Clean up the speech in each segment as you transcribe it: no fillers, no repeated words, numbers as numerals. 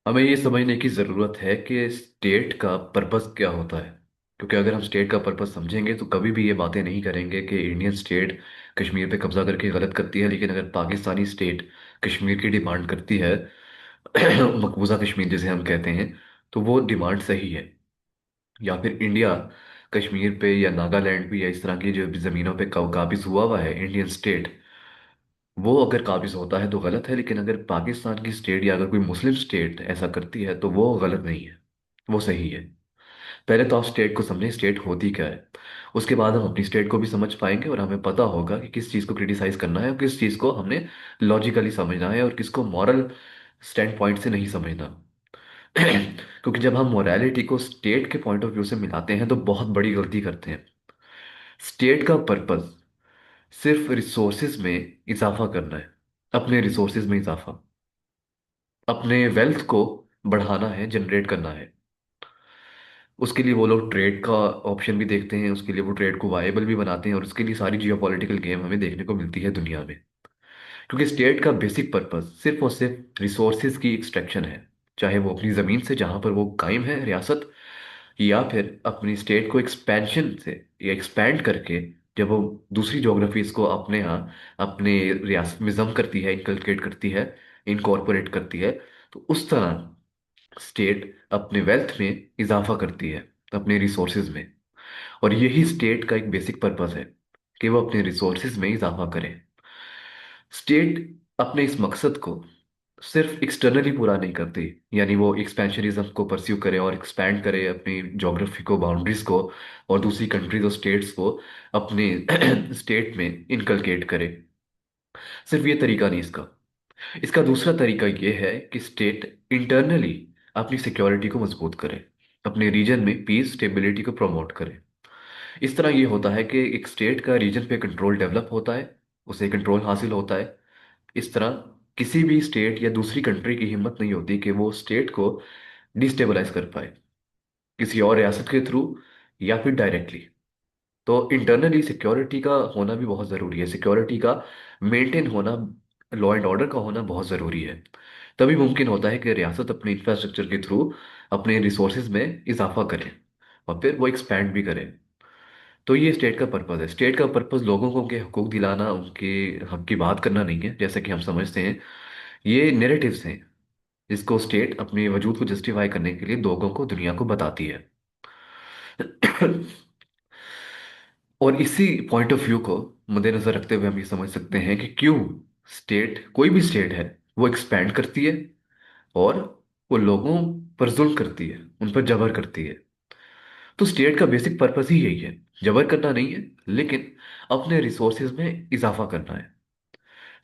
हमें ये समझने की ज़रूरत है कि स्टेट का पर्पस क्या होता है। क्योंकि अगर हम स्टेट का पर्पस समझेंगे तो कभी भी ये बातें नहीं करेंगे कि इंडियन स्टेट कश्मीर पे कब्जा करके गलत करती है, लेकिन अगर पाकिस्तानी स्टेट कश्मीर की डिमांड करती है मकबूजा कश्मीर जिसे हम कहते हैं, तो वो डिमांड सही है। या फिर इंडिया कश्मीर पे या नागालैंड पे या इस तरह की जो ज़मीनों पे काबिज हुआ हुआ है इंडियन स्टेट, वो अगर काबिज होता है तो गलत है। लेकिन अगर पाकिस्तान की स्टेट या अगर कोई मुस्लिम स्टेट ऐसा करती है तो वो गलत नहीं है, वो सही है। पहले तो आप स्टेट को समझें, स्टेट होती क्या है। उसके बाद हम अपनी स्टेट को भी समझ पाएंगे और हमें पता होगा कि किस चीज़ को क्रिटिसाइज करना है और किस चीज़ को हमने लॉजिकली समझना है और किसको मॉरल स्टैंड पॉइंट से नहीं समझना। क्योंकि जब हम मोरालिटी को स्टेट के पॉइंट ऑफ व्यू से मिलाते हैं तो बहुत बड़ी गलती करते हैं। स्टेट का पर्पस सिर्फ रिसोर्सेज में इजाफा करना है, अपने रिसोर्सेज में इजाफा, अपने वेल्थ को बढ़ाना है, जनरेट करना है। उसके लिए वो लोग ट्रेड का ऑप्शन भी देखते हैं, उसके लिए वो ट्रेड को वायबल भी बनाते हैं और उसके लिए सारी जियोपॉलिटिकल गेम हमें देखने को मिलती है दुनिया में। क्योंकि स्टेट का बेसिक पर्पस सिर्फ और सिर्फ रिसोर्सेज की एक्सट्रैक्शन है। चाहे वो अपनी ज़मीन से जहाँ पर वो कायम है रियासत, या फिर अपनी स्टेट को एक्सपेंशन से या एक्सपैंड करके जब वो दूसरी ज्योग्राफीज को अपने यहाँ अपने रियासत में जम करती है, इनकलकेट करती है, इनकॉर्पोरेट करती है, तो उस तरह स्टेट अपने वेल्थ में इजाफा करती है, अपने रिसोर्सेज में। और यही स्टेट का एक बेसिक पर्पस है कि वो अपने रिसोर्सेज में इजाफा करे। स्टेट अपने इस मकसद को सिर्फ एक्सटर्नली पूरा नहीं करती, यानी वो एक्सपेंशनिज्म को परस्यू करे और एक्सपैंड करे अपनी ज्योग्राफी को, बाउंड्रीज को, और दूसरी कंट्रीज और स्टेट्स को अपने स्टेट में इनकलकेट करे। सिर्फ ये तरीका नहीं इसका। इसका दूसरा तरीका ये है कि स्टेट इंटरनली अपनी सिक्योरिटी को मजबूत करे, अपने रीजन में पीस स्टेबिलिटी को प्रमोट करे। इस तरह ये होता है कि एक स्टेट का रीजन पे कंट्रोल डेवलप होता है, उसे कंट्रोल हासिल होता है। इस तरह किसी भी स्टेट या दूसरी कंट्री की हिम्मत नहीं होती कि वो स्टेट को डिस्टेबलाइज कर पाए, किसी और रियासत के थ्रू या फिर डायरेक्टली। तो इंटरनली सिक्योरिटी का होना भी बहुत ज़रूरी है, सिक्योरिटी का मेंटेन होना, लॉ एंड ऑर्डर का होना बहुत ज़रूरी है। तभी मुमकिन होता है कि रियासत अपने इंफ्रास्ट्रक्चर के थ्रू अपने रिसोर्सेज में इजाफा करे और फिर वो एक्सपैंड भी करे। तो ये स्टेट का पर्पस है। स्टेट का पर्पस लोगों को उनके हकूक दिलाना, उनके हक की बात करना नहीं है जैसा कि हम समझते हैं। ये नेरेटिव्स हैं जिसको स्टेट अपने वजूद को जस्टिफाई करने के लिए लोगों को, दुनिया को बताती है। और इसी पॉइंट ऑफ व्यू को मद्देनजर रखते हुए हम ये समझ सकते हैं कि क्यों स्टेट, कोई भी स्टेट है, वो एक्सपैंड करती है और वो लोगों पर जुल्म करती है, उन पर जबर करती है। तो स्टेट का बेसिक पर्पस ही यही है, जबर करना नहीं है, लेकिन अपने रिसोर्सेज में इजाफा करना है।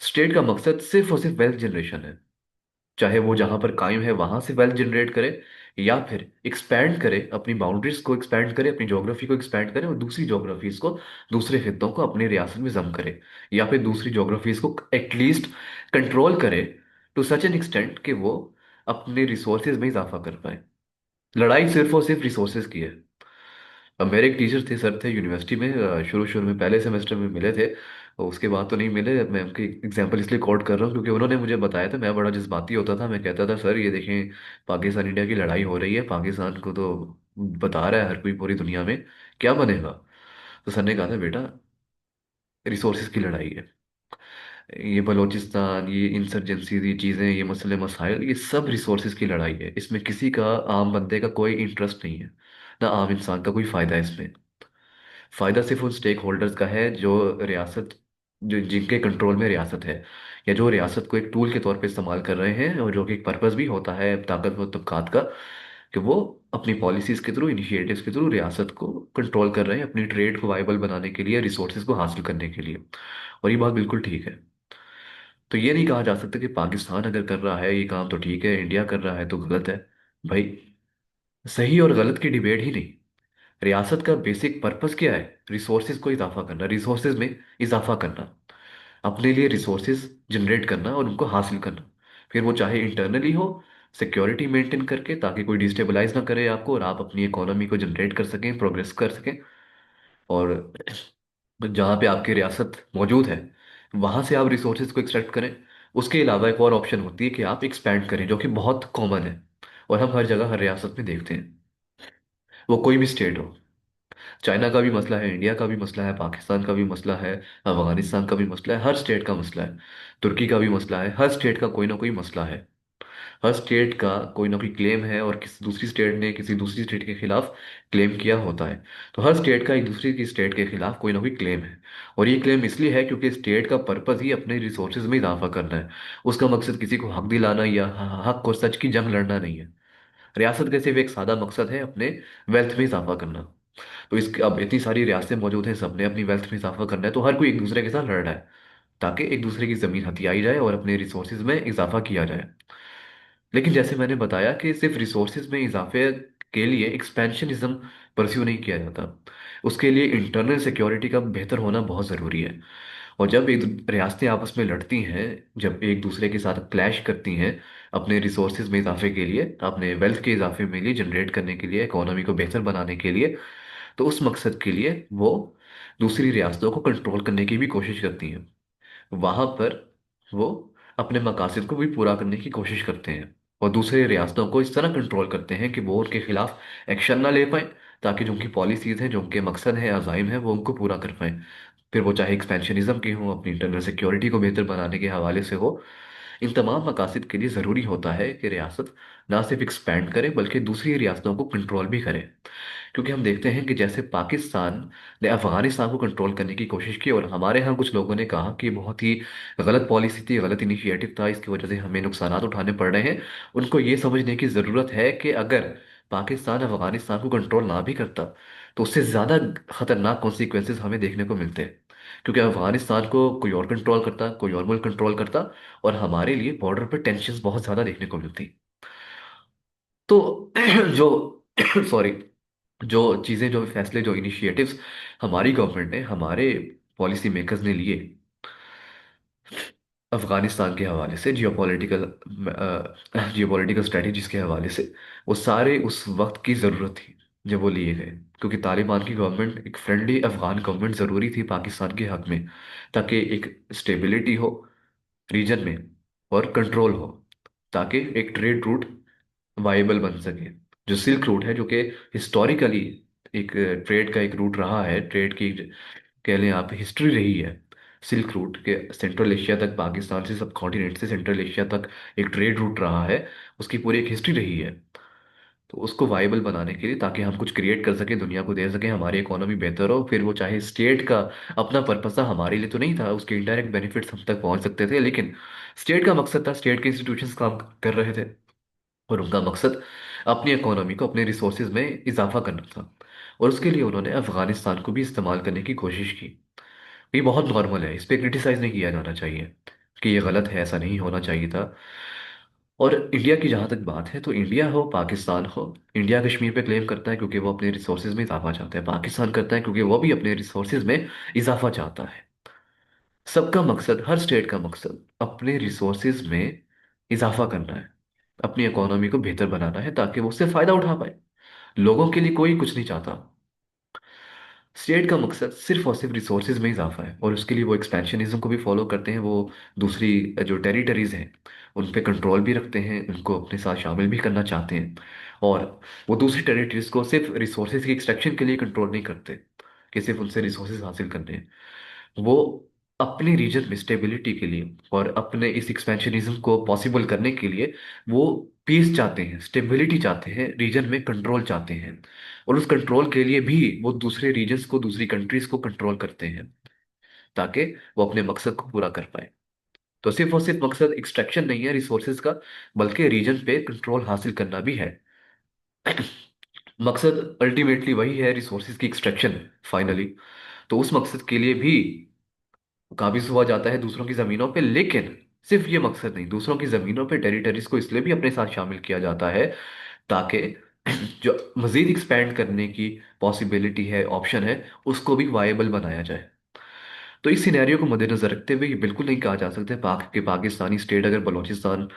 स्टेट का मकसद सिर्फ और सिर्फ वेल्थ जनरेशन है, चाहे वो जहां पर कायम है वहां से वेल्थ जनरेट करे, या फिर एक्सपैंड करे, अपनी बाउंड्रीज को एक्सपैंड करे, अपनी ज्योग्राफी को एक्सपैंड करे और दूसरी ज्योग्राफीज को, दूसरे खित्तों को अपनी रियासत में जम करे, या फिर दूसरी ज्योग्राफीज को एटलीस्ट कंट्रोल करे टू सच एन एक्सटेंट कि वो अपने रिसोर्सेज में इजाफा कर पाए। लड़ाई सिर्फ और सिर्फ रिसोर्सेज की है। अब मेरे एक टीचर थे, सर थे यूनिवर्सिटी में, शुरू शुरू में पहले सेमेस्टर में मिले थे और उसके बाद तो नहीं मिले। मैं उनकी एग्जांपल इसलिए कोट कर रहा हूँ क्योंकि उन्होंने मुझे बताया था, मैं बड़ा जज्बाती होता था। मैं कहता था सर ये देखें, पाकिस्तान इंडिया की लड़ाई हो रही है, पाकिस्तान को तो बता रहा है हर कोई पूरी दुनिया में, क्या बनेगा। तो सर ने कहा था बेटा, रिसोर्सेज की लड़ाई है। ये बलोचिस्तान, ये इंसर्जेंसी, ये चीज़ें, ये मसले मसाइल, ये सब रिसोर्सेज की लड़ाई है। इसमें किसी का, आम बंदे का कोई इंटरेस्ट नहीं है, ना आम इंसान का कोई फायदा है इसमें। फायदा सिर्फ उन स्टेक होल्डर्स का है जो रियासत, जो जिनके कंट्रोल में रियासत है, या जो रियासत को एक टूल के तौर पे इस्तेमाल कर रहे हैं, और जो कि एक पर्पस भी होता है ताकतवर तबकात का, कि वो अपनी पॉलिसीज के थ्रू, इनिशिएटिव्स के थ्रू रियासत को कंट्रोल कर रहे हैं अपनी ट्रेड को वाइबल बनाने के लिए, रिसोर्सेज को हासिल करने के लिए। और ये बात बिल्कुल ठीक है। तो ये नहीं कहा जा सकता कि पाकिस्तान अगर कर रहा है ये काम तो ठीक है, इंडिया कर रहा है तो गलत है। भाई, सही और गलत की डिबेट ही नहीं। रियासत का बेसिक पर्पस क्या है? रिसोर्सेज को इजाफा करना, रिसोर्सेज में इजाफा करना, अपने लिए रिसोर्सेज जनरेट करना और उनको हासिल करना। फिर वो चाहे इंटरनली हो, सिक्योरिटी मेंटेन करके ताकि कोई डिस्टेबलाइज ना करे आपको और आप अपनी इकोनॉमी को जनरेट कर सकें, प्रोग्रेस कर सकें। और जहाँ पे आपकी रियासत मौजूद है वहाँ से आप रिसोर्सेज को एक्सट्रैक्ट करें। उसके अलावा एक और ऑप्शन होती है कि आप एक्सपैंड करें, जो कि बहुत कॉमन है। और हम हर जगह हर रियासत में देखते हैं, वो कोई भी स्टेट हो। चाइना का भी मसला है, इंडिया का भी मसला है, पाकिस्तान का भी मसला है, अफगानिस्तान का भी मसला है, हर स्टेट का मसला है, तुर्की का भी मसला है, हर स्टेट का कोई ना कोई मसला है। हर स्टेट का कोई ना कोई क्लेम है, और किसी दूसरी स्टेट ने किसी दूसरी स्टेट के खिलाफ क्लेम किया होता है। तो हर स्टेट का एक दूसरी की स्टेट के खिलाफ कोई ना कोई क्लेम है। और ये क्लेम इसलिए है क्योंकि स्टेट का पर्पस ही अपने रिसोर्सेज में इजाफा करना है। उसका मकसद किसी को हक दिलाना या हक और सच की जंग लड़ना नहीं है। रियासत का सिर्फ एक सादा मकसद है अपने वेल्थ में इजाफा करना। तो इसके अब इतनी सारी रियासतें मौजूद हैं, सबने अपनी वेल्थ में इजाफा करना है, तो हर कोई एक दूसरे के साथ लड़ रहा है ताकि एक दूसरे की जमीन हथियाई जाए और अपने रिसोर्सेज में इजाफा किया जाए। लेकिन जैसे मैंने बताया कि सिर्फ रिसोर्सेज में इजाफे के लिए एक्सपेंशनिज्म परस्यू नहीं किया जाता। उसके लिए इंटरनल सिक्योरिटी का बेहतर होना बहुत ज़रूरी है। और जब एक रियासतें आपस में लड़ती हैं, जब एक दूसरे के साथ क्लैश करती हैं अपने रिसोर्सेज में इजाफे के लिए, अपने वेल्थ के इजाफे में लिए जनरेट करने के लिए, इकोनॉमी को बेहतर बनाने के लिए, तो उस मकसद के लिए वो दूसरी रियासतों को कंट्रोल करने की भी कोशिश करती हैं। वहां पर वो अपने मकासद को भी पूरा करने की कोशिश करते हैं, और दूसरे रियासतों को इस तरह कंट्रोल करते हैं कि वो उनके खिलाफ एक्शन ना ले पाए, ताकि जो उनकी पॉलिसीज हैं, जो उनके मकसद हैं, अज़ाइम हैं, वो उनको पूरा कर पाए। फिर वो चाहे एक्सपेंशनिज्म की हो, अपनी इंटरनल सिक्योरिटी को बेहतर बनाने के हवाले से हो। इन तमाम मकासद के लिए ज़रूरी होता है कि रियासत ना सिर्फ एक्सपैंड करे बल्कि दूसरी रियासतों को कंट्रोल भी करे। क्योंकि हम देखते हैं कि जैसे पाकिस्तान ने अफगानिस्तान को कंट्रोल करने की कोशिश की, और हमारे यहाँ कुछ लोगों ने कहा कि बहुत ही गलत पॉलिसी थी, गलत इनिशिएटिव था, इसकी वजह से हमें नुकसान उठाने पड़ रहे हैं। उनको ये समझने की ज़रूरत है कि अगर पाकिस्तान अफगानिस्तान को कंट्रोल ना भी करता तो उससे ज़्यादा खतरनाक कॉन्सिक्वेंसेस हमें देखने को मिलते हैं। क्योंकि अफगानिस्तान को कोई और कंट्रोल करता, कोई और मुल्क कंट्रोल करता, और हमारे लिए बॉर्डर पर टेंशन बहुत ज़्यादा देखने को मिलती। तो जो सॉरी, जो चीज़ें, जो फैसले, जो इनिशिएटिव्स हमारी गवर्नमेंट ने, हमारे पॉलिसी मेकर्स ने लिए अफगानिस्तान के हवाले से, जियोपॉलिटिकल स्ट्रेटजीज के हवाले से, वो सारे उस वक्त की ज़रूरत थी जब वो लिए गए। क्योंकि तालिबान की गवर्नमेंट, एक फ्रेंडली अफगान गवर्नमेंट ज़रूरी थी पाकिस्तान के हक में, ताकि एक स्टेबिलिटी हो रीजन में, और कंट्रोल हो, ताकि एक ट्रेड रूट वाइबल बन सके। जो सिल्क रूट है, जो कि हिस्टोरिकली एक ट्रेड का एक रूट रहा है, ट्रेड की कह लें आप हिस्ट्री रही है। सिल्क रूट के सेंट्रल एशिया तक, पाकिस्तान से सब कॉन्टिनेंट से सेंट्रल एशिया तक एक ट्रेड रूट रहा है, उसकी पूरी एक हिस्ट्री रही है। तो उसको वाइबल बनाने के लिए, ताकि हम कुछ क्रिएट कर सकें, दुनिया को दे सकें, हमारी इकोनॉमी बेहतर हो, फिर वो चाहे स्टेट का अपना पर्पस था, हमारे लिए तो नहीं था, उसके इनडायरेक्ट बेनिफिट्स हम तक पहुंच सकते थे, लेकिन स्टेट का मकसद था, स्टेट के इंस्टीट्यूशंस काम कर रहे थे, और उनका मकसद अपनी इकोनॉमी को, अपने रिसोर्सेज में इजाफा करना था। और उसके लिए उन्होंने अफगानिस्तान को भी इस्तेमाल करने की कोशिश की। ये बहुत नॉर्मल है, इस पे क्रिटिसाइज नहीं किया जाना चाहिए कि ये गलत है, ऐसा नहीं होना चाहिए था। और इंडिया की जहाँ तक बात है, तो इंडिया हो, पाकिस्तान हो, इंडिया कश्मीर पे क्लेम करता है क्योंकि वो अपने रिसोर्सेज में इजाफा चाहता है, पाकिस्तान करता है क्योंकि वो भी अपने रिसोर्सेज में इजाफा चाहता है। सबका मकसद, हर स्टेट का मकसद अपने रिसोर्सेज में इजाफा करना है, अपनी इकोनॉमी को बेहतर बनाना है, ताकि वो उससे फायदा उठा पाए। लोगों के लिए कोई कुछ नहीं चाहता। स्टेट का मकसद सिर्फ और सिर्फ रिसोर्सेज में इजाफा है, और उसके लिए वो एक्सपेंशनिज्म को भी फॉलो करते हैं। वो दूसरी जो टेरिटरीज हैं उन पे कंट्रोल भी रखते हैं, उनको अपने साथ शामिल भी करना चाहते हैं। और वो दूसरी टेरिटरीज को सिर्फ रिसोर्सेज की एक्सट्रैक्शन के लिए कंट्रोल नहीं करते कि सिर्फ उनसे रिसोर्सेज हासिल करने हैं। वो अपने रीजन में स्टेबिलिटी के लिए और अपने इस एक्सपेंशनिज्म को पॉसिबल करने के लिए वो पीस चाहते हैं, स्टेबिलिटी चाहते हैं, रीजन में कंट्रोल चाहते हैं। और उस कंट्रोल के लिए भी वो दूसरे रीजन्स को, दूसरी कंट्रीज को कंट्रोल करते हैं, ताकि वो अपने मकसद को पूरा कर पाए। तो सिर्फ और सिर्फ मकसद एक्सट्रैक्शन नहीं है रिसोर्सेज का, बल्कि रीजन पे कंट्रोल हासिल करना भी है। मकसद अल्टीमेटली वही है, रिसोर्सेज की एक्सट्रैक्शन फाइनली। तो उस मकसद के लिए भी काबिज हुआ जाता है दूसरों की जमीनों पे। लेकिन सिर्फ ये मकसद नहीं, दूसरों की जमीनों पे टेरिटरीज को इसलिए भी अपने साथ शामिल किया जाता है ताकि जो मजीद एक्सपैंड करने की पॉसिबिलिटी है, ऑप्शन है, उसको भी वायबल बनाया जाए। तो इस सिनेरियो को मद्देनजर रखते हुए ये बिल्कुल नहीं कहा जा सकता पाकिस्तानी स्टेट अगर बलूचिस्तान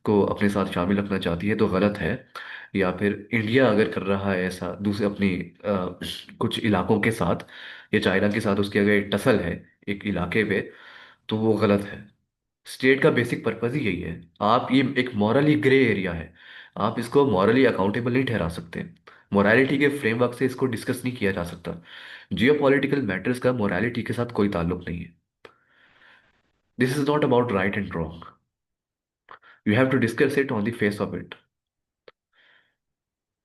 को अपने साथ शामिल रखना चाहती है तो गलत है, या फिर इंडिया अगर कर रहा है ऐसा दूसरे अपनी कुछ इलाकों के साथ, या चाइना के साथ उसकी अगर टसल है एक इलाके पे, तो वो गलत है। स्टेट का बेसिक पर्पज ही यही है। आप, ये एक मॉरली ग्रे एरिया है, आप इसको मॉरली अकाउंटेबल नहीं ठहरा सकते। मोरालिटी के फ्रेमवर्क से इसको डिस्कस नहीं किया जा सकता। जियो पॉलिटिकल मैटर्स का मोरालिटी के साथ कोई ताल्लुक नहीं है। This is not about right and wrong. You have to discuss it on the face of it.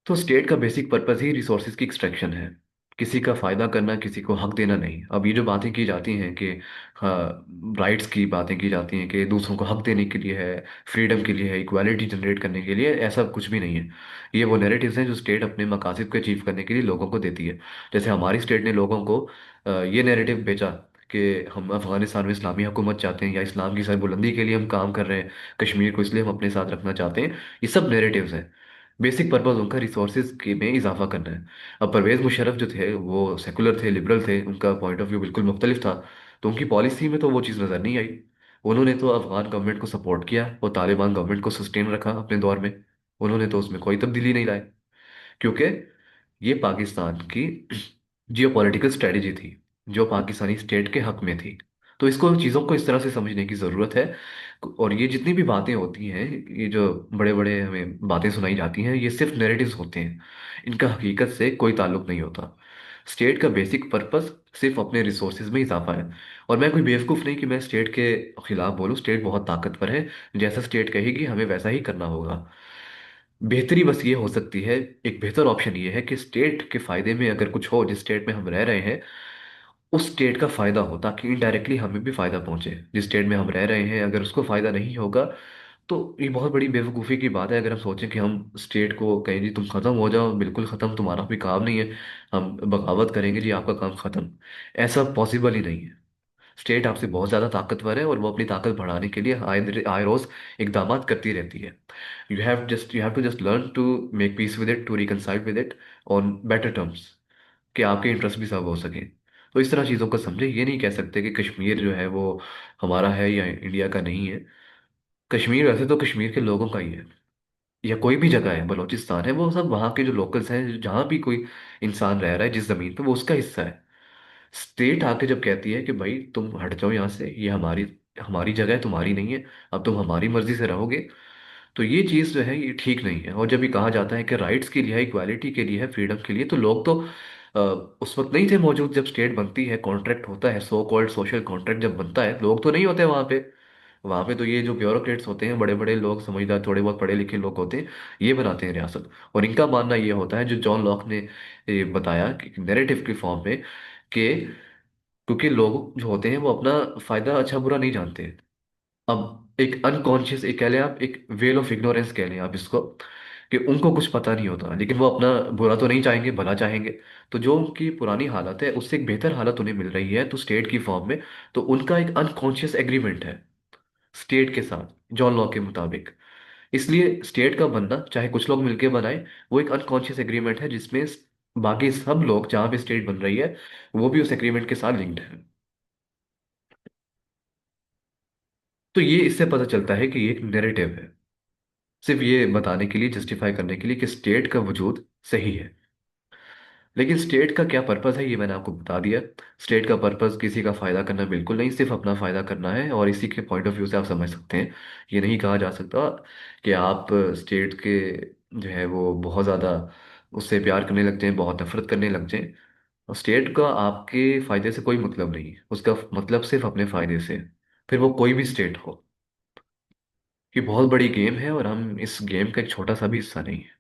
तो स्टेट का बेसिक पर्पस ही रिसोर्सेज की एक्सट्रैक्शन है। किसी का फायदा करना, किसी को हक देना नहीं। अब ये जो बातें की जाती हैं कि हाँ, राइट्स की बातें की जाती हैं कि दूसरों को हक देने के लिए है, फ्रीडम के लिए है, इक्वालिटी जनरेट करने के लिए, ऐसा कुछ भी नहीं है। ये वो नैरेटिव्स हैं जो स्टेट अपने मकासद को अचीव करने के लिए लोगों को देती है। जैसे हमारी स्टेट ने लोगों को ये नैरेटिव बेचा कि हम अफगानिस्तान में इस्लामी हुकूमत चाहते हैं, या इस्लाम की सरबुलंदी के लिए हम काम कर रहे हैं, कश्मीर को इसलिए हम अपने साथ रखना चाहते हैं। ये सब नैरेटिव्स हैं। बेसिक पर्पस उनका रिसोर्सेज के में इजाफा करना है। अब परवेज मुशर्रफ जो थे वो सेकुलर थे, लिबरल थे, उनका पॉइंट ऑफ व्यू बिल्कुल मुख्तलिफ था। तो उनकी पॉलिसी में तो वो चीज़ नज़र नहीं आई। उन्होंने तो अफगान गवर्नमेंट को सपोर्ट किया और तालिबान गवर्नमेंट को सस्टेन रखा अपने दौर में। उन्होंने तो उसमें कोई तब्दीली नहीं लाई, क्योंकि ये पाकिस्तान की जियो पॉलिटिकल स्ट्रेटेजी थी जो पाकिस्तानी स्टेट के हक में थी। तो इसको चीज़ों को इस तरह से समझने की ज़रूरत है। और ये जितनी भी बातें होती हैं, ये जो बड़े बड़े हमें बातें सुनाई जाती हैं, ये सिर्फ नैरेटिव्स होते हैं। इनका हकीकत से कोई ताल्लुक नहीं होता। स्टेट का बेसिक पर्पस सिर्फ अपने रिसोर्सेज में इजाफा है। और मैं कोई बेवकूफ़ नहीं कि मैं स्टेट के खिलाफ बोलूँ। स्टेट बहुत ताकतवर है। जैसा स्टेट कहेगी हमें वैसा ही करना होगा। बेहतरी बस ये हो सकती है, एक बेहतर ऑप्शन ये है कि स्टेट के फायदे में अगर कुछ हो, जिस स्टेट में हम रह रहे हैं उस स्टेट का फायदा हो, ताकि इनडायरेक्टली हमें भी फायदा पहुंचे। जिस स्टेट में हम रह रहे हैं अगर उसको फायदा नहीं होगा, तो ये बहुत बड़ी बेवकूफ़ी की बात है अगर हम सोचें कि हम स्टेट को कहें जी तुम ख़त्म हो जाओ, बिल्कुल ख़त्म, तुम्हारा कोई काम नहीं है, हम बगावत करेंगे जी आपका काम ख़त्म। ऐसा पॉसिबल ही नहीं है। स्टेट आपसे बहुत ज़्यादा ताकतवर है और वो अपनी ताकत बढ़ाने के लिए आए रोज़ इकदाम करती रहती है। You have to just learn to make peace with it, to reconcile with it on better terms, कि आपके इंटरेस्ट भी सर्व हो सके। तो इस तरह चीज़ों को समझे। ये नहीं कह सकते कि कश्मीर जो है वो हमारा है या इंडिया का नहीं है। कश्मीर वैसे तो कश्मीर के लोगों का ही है, या कोई भी जगह है, बलूचिस्तान है, वो सब वहाँ के जो लोकल्स हैं, जहाँ भी कोई इंसान रह रहा है जिस ज़मीन पे, वो उसका हिस्सा है। स्टेट आके जब कहती है कि भाई तुम हट जाओ यहाँ से, ये हमारी हमारी जगह है, तुम्हारी नहीं है, अब तुम हमारी मर्जी से रहोगे, तो ये चीज़ जो है ये ठीक नहीं है। और जब ये कहा जाता है कि राइट्स के लिए है, इक्वालिटी के लिए है, फ्रीडम के लिए, तो लोग तो उस वक्त नहीं थे मौजूद जब स्टेट बनती है, कॉन्ट्रैक्ट होता है, सो कॉल्ड सोशल कॉन्ट्रैक्ट जब बनता है, लोग तो नहीं होते वहाँ पे। वहाँ पे तो ये जो ब्यूरोक्रेट्स होते हैं, बड़े बड़े लोग, समझदार, थोड़े बहुत पढ़े लिखे लोग होते हैं, ये बनाते हैं रियासत। और इनका मानना ये होता है, जो जॉन लॉक ने बताया कि नैरेटिव की फॉर्म में, कि क्योंकि लोग जो होते हैं वो अपना फायदा अच्छा बुरा नहीं जानते। अब एक अनकॉन्शियस, एक कह लें आप, एक वेल ऑफ इग्नोरेंस कह लें आप इसको, कि उनको कुछ पता नहीं होता, लेकिन वो अपना बुरा तो नहीं चाहेंगे, भला चाहेंगे। तो जो उनकी पुरानी हालत है उससे एक बेहतर हालत उन्हें मिल रही है तो स्टेट की फॉर्म में, तो उनका एक अनकॉन्शियस एग्रीमेंट है स्टेट के साथ, जॉन लॉ के मुताबिक। इसलिए स्टेट का बनना, चाहे कुछ लोग मिलकर बनाए, वो एक अनकॉन्शियस एग्रीमेंट है जिसमें बाकी सब लोग, जहाँ भी स्टेट बन रही है, वो भी उस एग्रीमेंट के साथ लिंक्ड है। तो ये इससे पता चलता है कि ये एक नैरेटिव है, सिर्फ ये बताने के लिए, जस्टिफाई करने के लिए कि स्टेट का वजूद सही है। लेकिन स्टेट का क्या पर्पस है ये मैंने आपको बता दिया। स्टेट का पर्पस किसी का फायदा करना बिल्कुल नहीं, सिर्फ अपना फायदा करना है। और इसी के पॉइंट ऑफ व्यू से आप समझ सकते हैं। ये नहीं कहा जा सकता कि आप स्टेट के जो है वो बहुत ज़्यादा उससे प्यार करने लग जाएं, बहुत नफरत करने लग जाएं। और स्टेट का आपके फायदे से कोई मतलब नहीं है, उसका मतलब सिर्फ अपने फायदे से है। फिर वो कोई भी स्टेट हो। ये बहुत बड़ी गेम है और हम इस गेम का एक छोटा सा भी हिस्सा नहीं है।